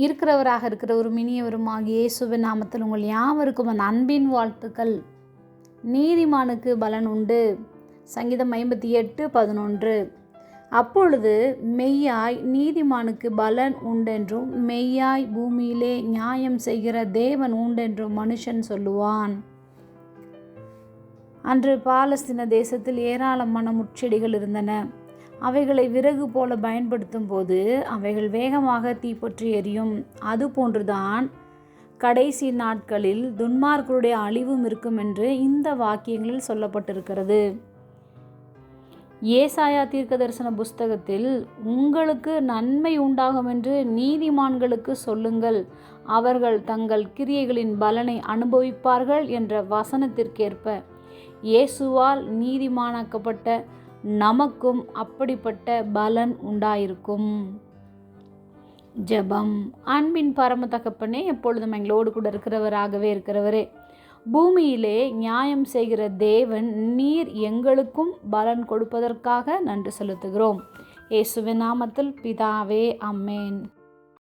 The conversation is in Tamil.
இருக்கிறவராக இருக்கிற ஒரு மினியவருமாகிய இயேசுவின் நாமத்தில் உங்கள் யாவருக்கும் அந்த அன்பின் வாழ்த்துக்கள். நீதிமானுக்கு பலன் உண்டு. சங்கீதம் 58:11. அப்பொழுது மெய்யாய் நீதிமானுக்கு பலன் உண்டென்றும் மெய்யாய் பூமியிலே நியாயம் செய்கிற தேவன் உண்டென்றும் மனுஷன் சொல்லுவான். அன்று பாலஸ்தீன தேசத்தில் ஏராளமான முட்செடிகள் இருந்தன. அவைகளை விறகு போல பயன்படுத்தும் போது அவைகள் வேகமாக தீப்பற்றி எரியும். அதுபோன்றுதான் கடைசி நாட்களில் துன்மார்க்கருடைய அழிவும் இருக்கும் என்று இந்த வாக்கியங்களில் சொல்லப்பட்டிருக்கிறது. ஏசாயா தீர்க்கதரிசன புஸ்தகத்தில் உங்களுக்கு நன்மை உண்டாகும் என்று நீதிமான்களுக்கு சொல்லுங்கள், அவர்கள் தங்கள் கிரியைகளின் பலனை அனுபவிப்பார்கள் என்ற வசனத்திற்கேற்ப இயேசுவால் நீதிமானாக்கப்பட்ட நமக்கும் அப்படிப்பட்ட பலன் உண்டாயிருக்கும். ஜெபம். அன்பின் பரம தகப்பனே, எப்பொழுதும் எங்களோடு கூட இருக்கிறவராகவே இருக்கிறவரே, பூமியிலே நியாயம் செய்கிற தேவன் நீர் எங்களுக்கும் பலன் கொடுப்பதற்காக நன்றி செலுத்துகிறோம். இயேசுவின் நாமத்தில் பிதாவே, ஆமென்.